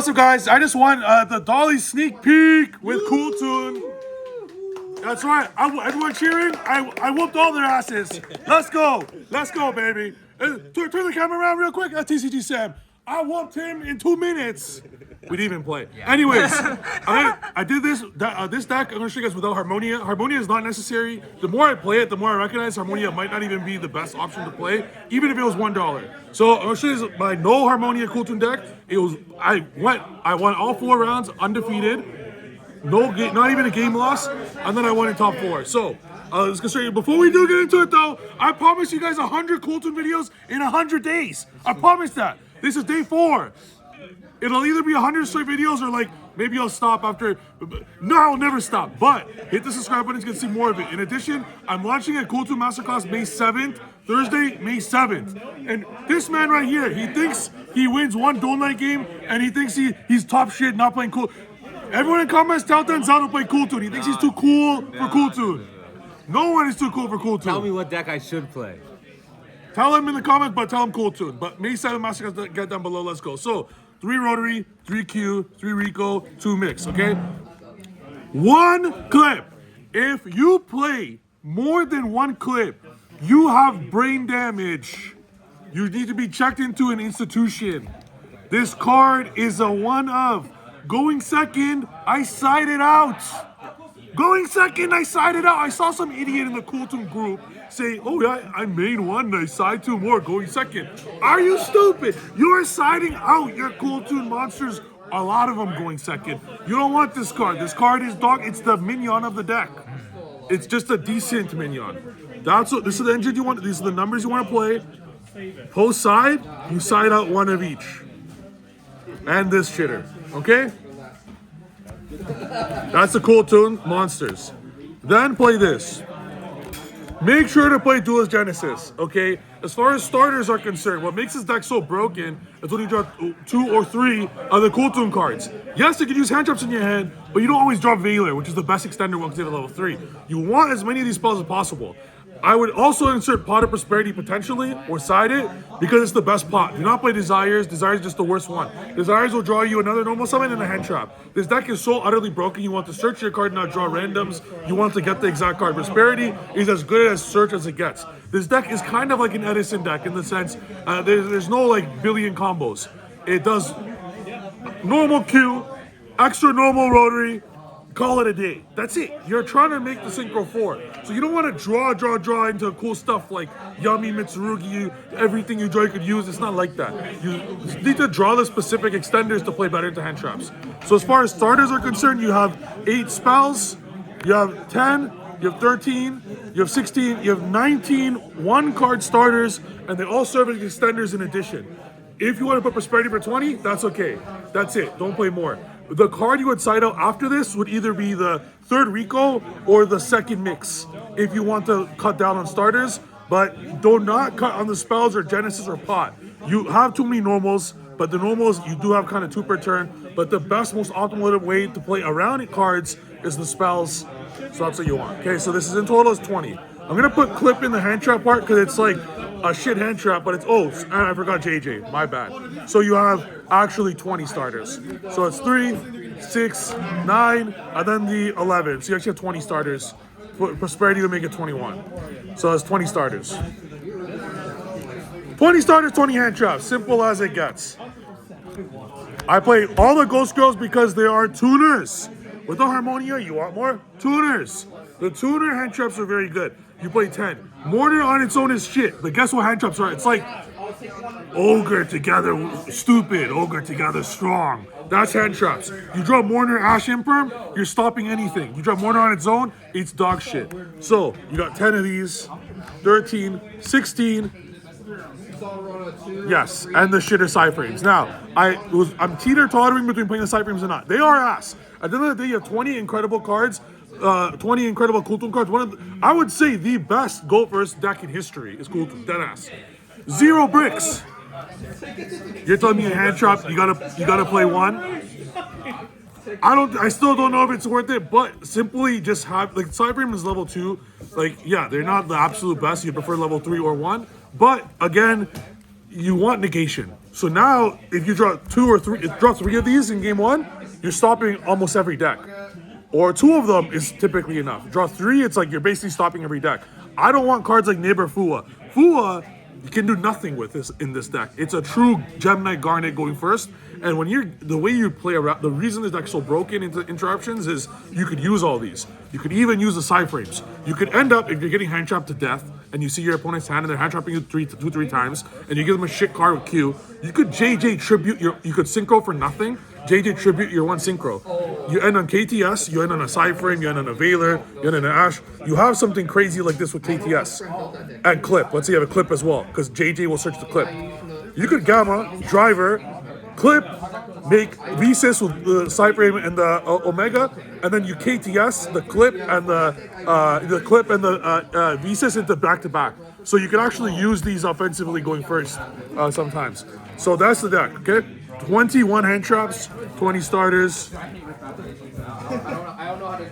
What's up, guys? I just won the Dolly sneak peek with Cool Tune. That's right. Everyone cheering. I whooped all their asses. Let's go, baby. Turn the camera around real quick. TCG Sam. I whooped him in 2 minutes. We didn't even play. Yeah. Anyways, I did this deck. I'm gonna show you guys without Harmonia. Harmonia is not necessary. The more I play it, the more I recognize Harmonia might not even be the best option to play, even if it was $1. So I'm gonna show you my no Harmonia Cool Tune deck. I won all 4 rounds undefeated. No game, not even a game loss, and then I won in top 4. So let's go show you. Before we do get into it though, I promise you guys 100 Cool Tune videos in 100 days. I promise that. This is day 4. It'll either be 100 straight videos or like maybe I'll stop after. No, I'll never stop. But hit the subscribe button to see more of it. In addition, I'm launching a Cool Tune Masterclass May 7th, Thursday, May 7th. And this man right here, he thinks he wins one Duel Night game and he thinks he's top shit not playing Cool. Everyone in comments tell Denzel to play Cool Tune. He thinks he's too cool for Cool Tune. No one is too cool for Cool Tune. Tell me what deck I should play. Tell him in the comments, but tell him Cool Tune. But May 7th Masterclass, get down below. Let's go. So 3 rotary, 3 Q, 3 Rico, 2 mix, okay? 1 clip. If you play more than 1 clip, you have brain damage. You need to be checked into an institution. This card is a one of. Going second, I sided out. Going second, I sided out. I saw some idiot in the Cool Tune group say, oh yeah, I main 1 and I side 2 more going second. Are you stupid? You are siding out your Cool Tune monsters. A lot of them going second. You don't want this card. This card is dog. It's the minion of the deck. It's just a decent minion. This is the engine you want. These are the numbers you want to play. Post side, you side out 1 of each. And this shitter. Okay? That's the Cool Tune monsters. Then play this. Make sure to play Duelist Genesis, okay? As far as starters are concerned, what makes this deck so broken is when you draw 2 or 3 of the Cool Tune cards. Yes, you can use hand traps in your hand, but you don't always draw Veiler, which is the best extender once you get to level 3. You want as many of these spells as possible. I would also insert Pot of Prosperity potentially, or side it, because it's the best pot. Do not play Desires. Desires is just the worst one. Desires will draw you another normal summon and a hand trap. This deck is so utterly broken, you want to search your card, not draw randoms. You want to get the exact card. Prosperity is as good as search as it gets. This deck is kind of like an Edison deck in the sense, there's no like billion combos. It does normal Q, extra normal rotary, call it a day. That's it. You're trying to make the Synchro 4. So you don't want to draw into cool stuff like Yummy, Mitsurugi, everything you draw you could use. It's not like that. You need to draw the specific extenders to play better into hand traps. So as far as starters are concerned, you have 8 spells, you have 10, you have 13, you have 16, you have 19 1-card starters, and they all serve as extenders in addition. If you want to put Prosperity for 20, that's okay. That's it. Don't play more. The card you would side out after this would either be the 3rd Rico or the 2nd mix if you want to cut down on starters, but do not cut on the spells or Genesis or Pot. You have too many normals, but the normals you do have kind of 2 per turn, but the best, most optimal way to play around cards is the spells, so that's what you want. Okay, so this is in total is 20. I'm going to put clip in the hand trap part because it's like a shit hand trap, but it's, and I forgot JJ, my bad. So you have actually 20 starters. So it's 3, 6, 9, and then the 11. So you actually have 20 starters. Prosperity will make it 21. So it's 20 starters. 20 starters, 20 hand traps. Simple as it gets. I play all the Ghost Girls because they are tuners. With the Harmonia, you want more? Tuners. The tuner hand traps are very good. You play 10. Mortar on its own is shit, but guess what hand traps are? It's like Ogre together stupid, Ogre together strong. That's hand traps. You draw Mourner Ash Imperm, you're stopping anything. You draw Mourner on its own, it's dog shit. So, you got 10 of these, 13, 16, yes, and the shitter side frames. Now, I'm teeter-tottering between playing the side frames or not. They are ass. At the end of the day, you have 20 incredible cards, 20 incredible Cool Tune cards. I would say the best Go First deck in history is Cool Tune, deadass. 0 bricks. You're telling me a hand trap, you gotta play 1? I still don't know if it's worth it, but simply just have, like, side frame is level 2. Like, yeah, they're not the absolute best. You prefer level 3 or 1. But again, you want negation. So now, if you draw draw three of these in game one, you're stopping almost every deck. Or two of them is typically enough. Draw three, it's like you're basically stopping every deck. I don't want cards like Neighbor Fua. Fua, you can do nothing with this in this deck. It's a true Gem Knight Garnet going first. And when the way you play around, the reason this deck's so broken into interruptions is you could use all these. You could even use the side frames. You could end up, if you're getting hand trapped to death, and you see your opponent's hand and they're hand trapping you two, three times, and you give them a shit card with Q, you could JJ tribute you could synchro for nothing, JJ tribute your one synchro. You end on KTS, you end on a side frame, you end on a Veiler, you end on an Ash. You have something crazy like this with KTS. And clip, let's say you have a clip as well, because JJ will search the clip. You could Gamma, Driver, clip, make Visas with the side frame and the Omega, and then you KTS the clip and the Visas into back to back. So you can actually use these offensively going first sometimes. So that's the deck. Okay, 21 hand traps, 20 starters. I don't know how to.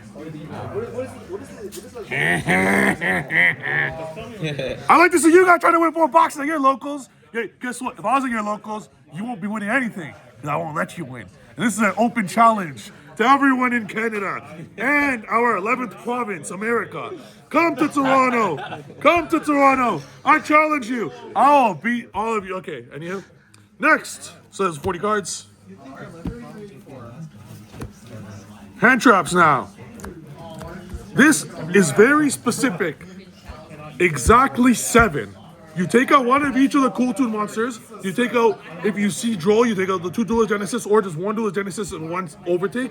I like to see you guys trying to win 4 boxes at your locals. Yeah, guess what? If I was at your locals, you won't be winning anything because I won't let you win. And this is an open challenge to everyone in Canada and our 11th province, America. Come to Toronto. Come to Toronto. I challenge you. I'll beat all of you. Okay, and you? Next. So there's 40 cards. Hand traps now. This is very specific. Exactly 7. You take out one of each of the Cool Toon monsters. You take out, if you see Droll, you take out the 2 Duelist Genesis or just 1 Duelist Genesis and 1 Overtake.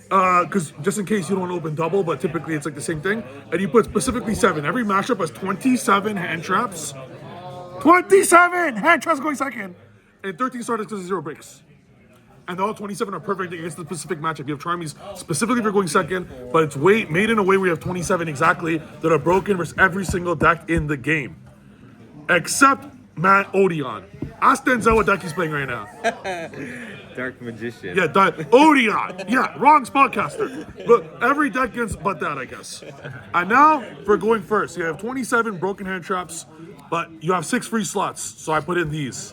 Because just in case you don't want to open double, but typically it's like the same thing. And you put specifically 7. Every matchup has 27 hand traps. 27 hand traps going second. And 13 starters because of 0 breaks. And all 27 are perfect against the specific matchup. You have Charmies specifically for going second, but it's made in a way where you have 27 exactly that are broken versus every single deck in the game. Except Matt Odeon. Ask Denzel what deck he's playing right now. Dark Magician. Yeah, Odeon. Yeah, wrong spellcaster. But every deck against but that, I guess. And now for going first. You have 27 broken hand traps, but you have 6 free slots. So I put in these.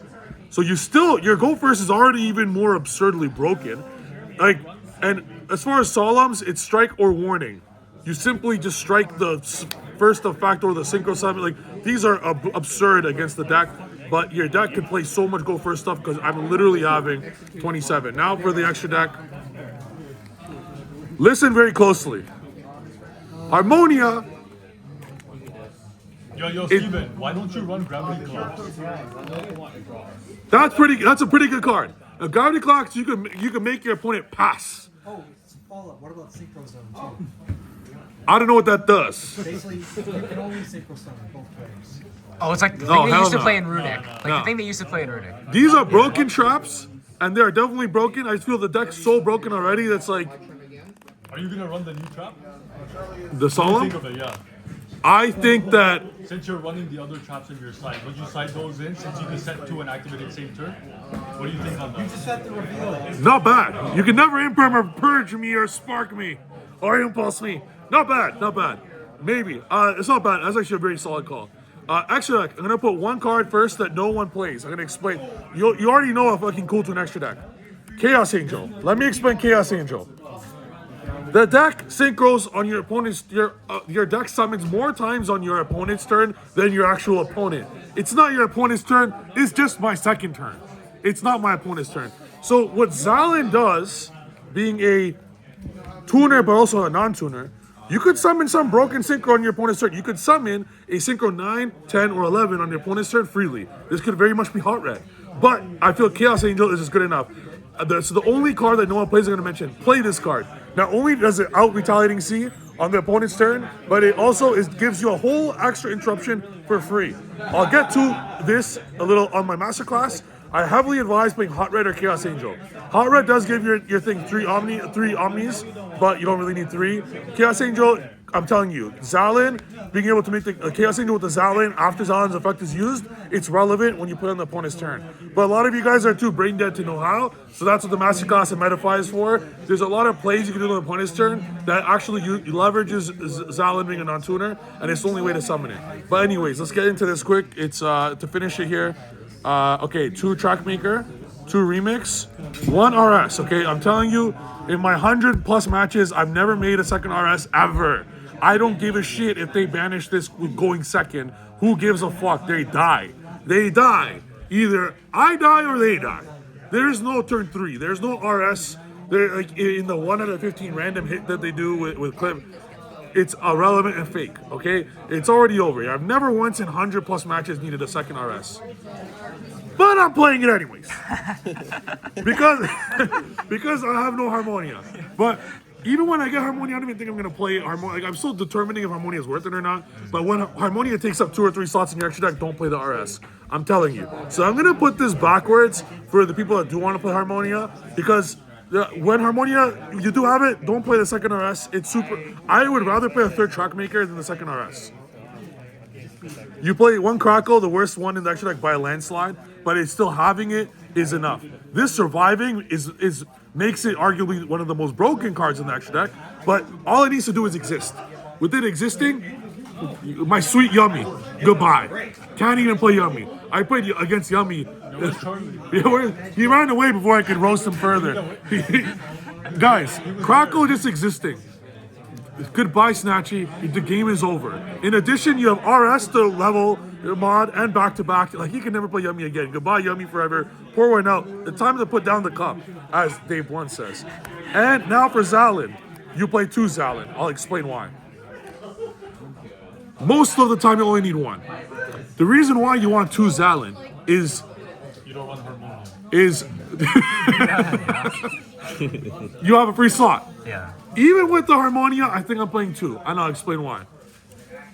So your go first is already even more absurdly broken. And as far as Solemns, it's strike or warning. You simply just strike the first effect or the synchro summon. Like, these are absurd against the deck, but your deck can play so much go first stuff because I'm literally having 27. Now for the extra deck. Listen very closely. Harmonia. Yo, Steven, why don't you run Gravity Clocks? That's a pretty good card. A Gravity Clocks, you can make your opponent pass. Oh, follow-up. What about Synchro Zone too? I don't know what that does. Basically, you can only Synchro Summon both players. Oh, it's like the No, thing they hell used to no. play in Runic. Like No. the thing they used to play in Runic. These are broken traps, and they are definitely broken. I just feel the deck's so broken already that's like Are you gonna run the new trap? the What do you think Solemn. of it? Yeah. I think that Since you're running the other traps in your side, would you slide those in since you can set 2 and activate it same turn? What do you think on that? Just have to reveal it. not bad. You can never imperm or purge me or spark me or impulse me. Not bad, not bad. Maybe. It's not bad. That's actually a very solid call. Extra deck. I'm gonna put one card first that no one plays. I'm gonna explain. You already know a fucking cool to an extra deck. Chaos Angel. Let me explain Chaos Angel. The deck synchros on your opponent's your deck summons more times on your opponent's turn than your actual opponent. It's not your opponent's turn. It's just my second turn. It's not my opponent's turn. So what Zalin does, being a tuner but also a non-tuner, you could summon some broken synchro on your opponent's turn. You could summon a synchro 9, 10, or 11 on your opponent's turn freely. This could very much be hot red. But I feel Chaos Angel is just good enough. So the only card that no one plays I'm going to mention. Play this card. Not only does it out Retaliating Sea on the opponent's turn, but it also gives you a whole extra interruption for free. I'll get to this a little on my masterclass. I heavily advise playing Hot Red or Chaos Angel. Hot Red does give your thing three Omnis, but you don't really need 3. Chaos Angel, I'm telling you, Zalin, being able to make the Chaos Angel with the Zalin after Zalin's effect is used, it's relevant when you play on the opponent's turn. But a lot of you guys are too brain dead to know how, so that's what the Masterclass and Metafy is for. There's a lot of plays you can do on the opponent's turn that actually leverages Zalin being a non-tuner, and it's the only way to summon it. But anyways, let's get into this quick. It's to finish it here. Okay, 2 Trackmaker, 2 Remix, 1 RS. Okay, I'm telling you, in my 100+ matches, I've never made a second RS ever. I don't give a shit if they banish this with going second. Who gives a fuck? They die. They die. Either I die or they die. There's no turn 3. There's no RS. They're like in the 1 out of 15 random hit that they do with Clip. It's irrelevant and fake, okay? It's already over. I've never once in 100+ matches needed a second RS. But I'm playing it anyways. because because I have no Harmonia. But even when I get Harmonia, I don't even think I'm gonna play Harmonia. Like, I'm still determining if Harmonia is worth it or not. But when Harmonia takes up 2 or 3 slots in your extra deck, don't play the RS. I'm telling you. So I'm gonna put this backwards for the people that do want to play Harmonia, because when Harmonia, you do have it, don't play the second RS. It's super. I would rather play a 3rd Trackmaker than the second RS. You play 1 Crackle, the worst one in the extra deck by a landslide, but it's still having it is enough. This surviving is makes it arguably one of the most broken cards in the extra deck, but all it needs to do is exist. With it existing, my sweet Yummy, goodbye. Can't even play Yummy. I played against Yummy. He ran away before I could roast him further. Guys, Crackle just existing. Goodbye, Snatchy. The game is over. In addition, you have RS to level mod and back-to-back. Like, he can never play Yummy again. Goodbye, Yummy forever. Pour one out. It's time to put down the cup, as Dave One says. And now for Zalin. You play 2 Zalin. I'll explain why. Most of the time, you only need 1. The reason why you want 2 Zalin is... You don't want Harmonia. You have a free slot. Yeah. Even with the Harmonia, I think I'm playing 2, and I'll explain why.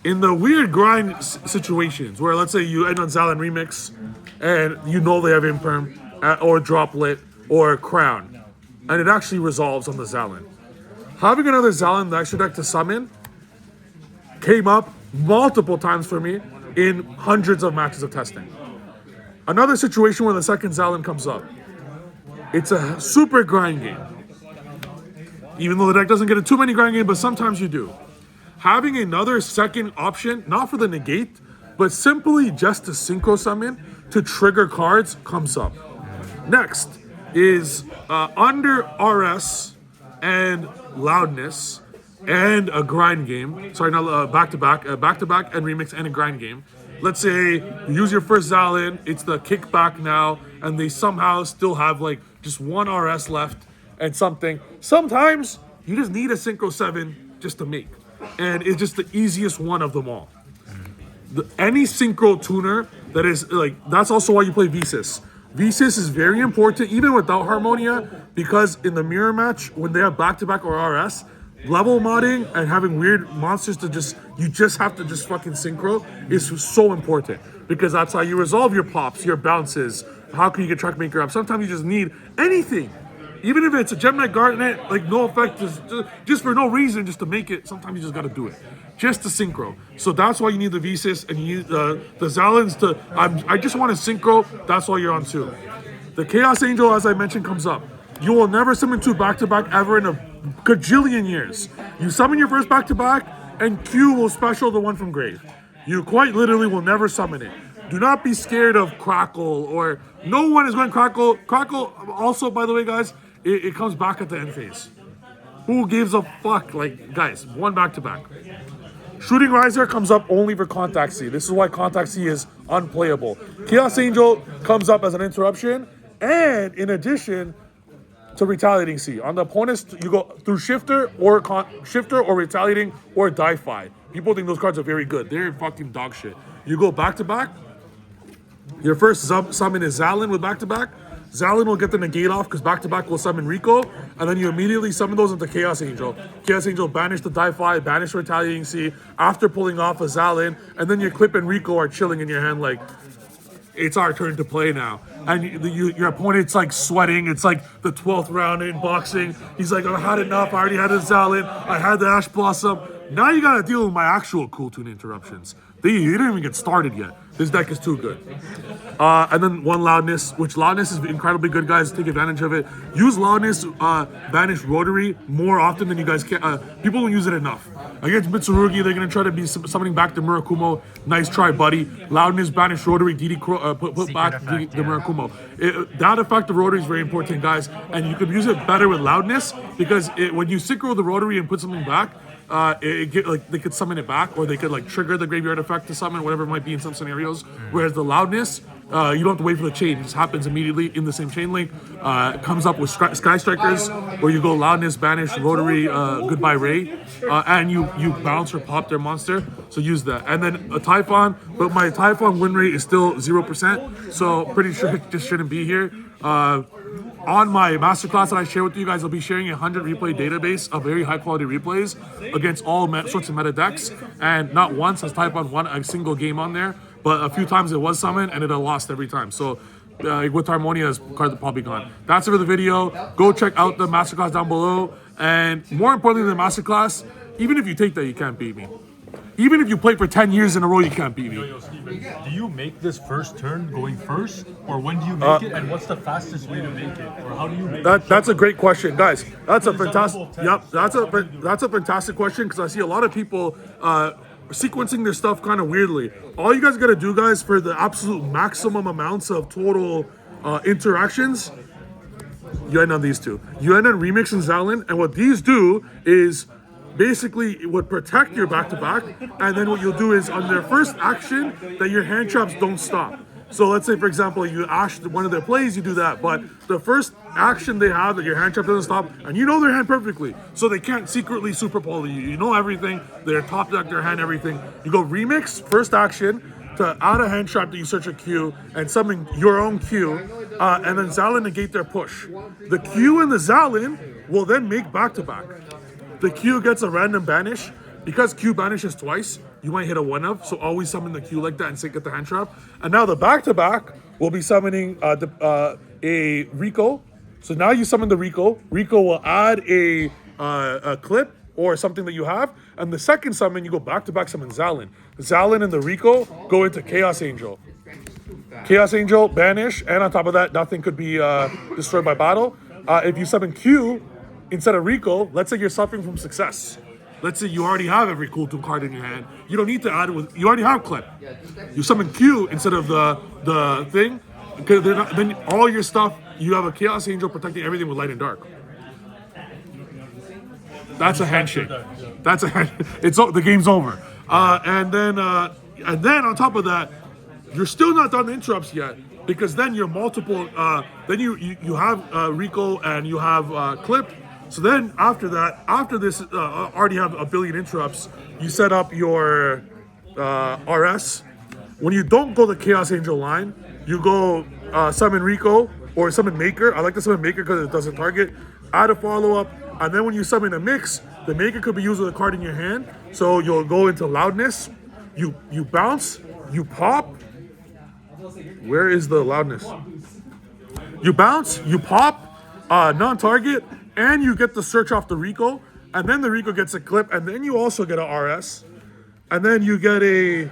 In the weird grind situations where, let's say, you end on Zalin Remix, and you know they have Imperm, or Droplet, or Crown, and it actually resolves on the Zalin. Having another Zalin in the extra deck to summon came up multiple times for me in hundreds of matches of testing. Another situation where the second Zalin comes up. It's a super grind game. Even though the deck doesn't get too many grind games, but sometimes you do. Having another second option, not for the negate, but simply just to synchro summon to trigger cards comes up. Next is under RS and loudness and a grind game. Sorry, not back-to-back and remix and a grind game. Let's say you use your first Zalin, it's the kickback now, and they somehow still have like just 1 RS left and something. Sometimes you just need a Synchro 7 just to make. And it's just the easiest one of them all. Any Synchro tuner that is like, that's also why you play Visas. Visas is very important, even without Harmonia, because in the mirror match, when they have back-to-back or RS, level modding and having weird monsters to you just have to just fucking synchro is so important, because that's how you resolve your pops, your bounces. How can you get Trackmaker up? Sometimes you just need anything. Even if it's a Gemini Garnet, like no effect, just for no reason, just to make it, sometimes you just gotta do it. Just to synchro. So that's why you need the Visas and you need the Zalins to, I just want to synchro, that's why you're on 2. The Chaos Angel, as I mentioned, comes up. You will never summon 2 back-to-back ever in a gajillion years. You summon your first back-to-back, and Q will special the one from grave. You quite literally will never summon it. Do not be scared of Crackle, or no one is going Crackle. Crackle, also, by the way, guys, it comes back at the end phase. Who gives a fuck? Like, guys, 1 back-to-back. Shooting Riser comes up only for Contact C. This is why Contact C is unplayable. Chaos Angel comes up as an interruption, and in addition to Retaliating C. On the opponents, you go through Shifter or Retaliating or Die-Fi. People think those cards are very good. They're fucking dog shit. You go back-to-back. Your first summon is Zalin with back-to-back. Zalin will get the negate off because back-to-back will summon Rico, and then you immediately summon those into Chaos Angel. Chaos Angel banish the Die-Fi, banish Retaliating C after pulling off a Zalin, and then your Clip and Rico are chilling in your hand like, it's our turn to play now. And your opponent's like sweating. It's like the 12th round in boxing. He's like, I had enough. I already had a Zalin. I had the Ash Blossom. Now you gotta deal with my actual Cool Tune interruptions. They didn't even get started yet. This deck is too good. And then 1 Loudness, which Loudness is incredibly good, guys. Take advantage of it. Use Loudness, banish Rotary more often than you guys can. People don't use it enough. Against Mitsurugi, they're going to try to be summoning back the Murakumo. Nice try, buddy. Loudness, banish rotary, put Secret back effect, the yeah. Murakumo. That effect of rotary is very important, guys. And you can use it better with loudness because when you synchro the rotary and put something back, they could summon it back, or they could like trigger the graveyard effect to summon, whatever it might be in some scenarios. Whereas the loudness, you don't have to wait for the chain. It just happens immediately in the same chain link. It comes up with Sky Strikers, where you go loudness, banish, rotary, goodbye Ray, and you bounce or pop their monster. So use that. And then a Typhon, but my Typhon win rate is still 0%, so pretty sure it just shouldn't be here. On my masterclass that I share with you guys, I'll be sharing a 100 replay database of very high quality replays against all sorts of meta decks. And not once has Typhon won a single game on there, but a few times it was summoned and it had lost every time. So with Harmonia, this card probably gone. That's it for the video. Go check out the masterclass down below. And more importantly than the masterclass, even if you take that, you can't beat me. Even if you play for 10 years in a row, you can't beat me. Yo, Steven, do you make this first turn going first, or when do you make it, and what's the fastest way to make it, or how do you make it? That's a great question, guys. That's a It's a fantastic. level 10. Yep, that's a fantastic question because I see a lot of people sequencing their stuff kind of weirdly. All you guys got to do, guys, for the absolute maximum amounts of total interactions, you end on these two. You end on Remix and Zalin, and what these do is basically it would protect your back-to-back, and then what you'll do is on their first action that your hand traps don't stop. So let's say, for example, you ash one of their plays, you do that, but the first action they have that your hand trap doesn't stop, and you know their hand perfectly, so they can't secretly super poly you. You know everything, their top deck, their hand, everything. You go Remix, first action, to add a hand trap that you search a Q and summon your own Q, and then Zalin negate their push. The Q and the Zalin will then make back-to-back. The Q gets a random banish. Because Q banishes twice, you might hit a 1-of, so always summon the Q like that and sync at the hand trap. And now the back-to-back will be summoning a Rico. So now you summon the Rico. Rico will add a clip or something that you have. And the second summon, you go back-to-back summon Zalin. Zalin and the Rico go into Chaos Angel. Chaos Angel, banish, and on top of that, nothing could be destroyed by battle. If you summon Q instead of Rico, let's say you're suffering from success. Let's say you already have every cool 2 card in your hand. You don't need to add it with, you already have clip. You summon Q instead of the thing, because then all your stuff, you have a Chaos Angel protecting everything with light and dark. That's a handshake. That's a hand, the game's over. And then on top of that, you're still not done the interrupts yet, because then you're multiple, then you have Rico and you have clip. So then after that, after this already have a billion interrupts, you set up your RS. When you don't go the Chaos Angel line, you go summon Rico or summon Maker. I like to summon Maker because it doesn't target. Add a follow-up, and then when you summon a mix, the Maker could be used with a card in your hand. So you'll go into Loudness, you bounce, you pop. Where is the Loudness? You bounce, you pop, non-target, and you get the search off the Rico, and then the Rico gets a clip, and then you also get a RS, and then you get an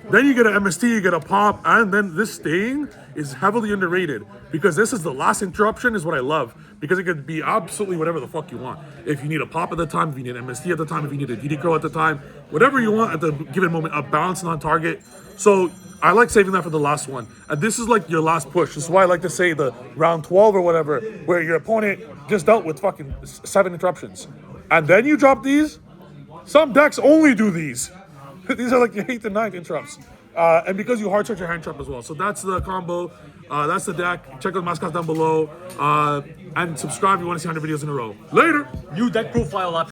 MST, you get a pop, and then this staying is heavily underrated because this is the last interruption is what I love, because it could be absolutely whatever the fuck you want. If you need a pop at the time, if you need an MST at the time, if you need a DD Crow at the time, whatever you want at the given moment, a bounce on target. So I like saving that for the last one. And this is like your last push. This is why I like to say the round 12 or whatever, where your opponent just dealt with fucking 7 interruptions. And then you drop these. Some decks only do these. These are like your 8th and 9th interrupts. And because you hard search your hand trap as well. So that's the combo. That's the deck. Check out the mascots down below. And subscribe if you want to see 100 videos in a row. Later. New deck profile option.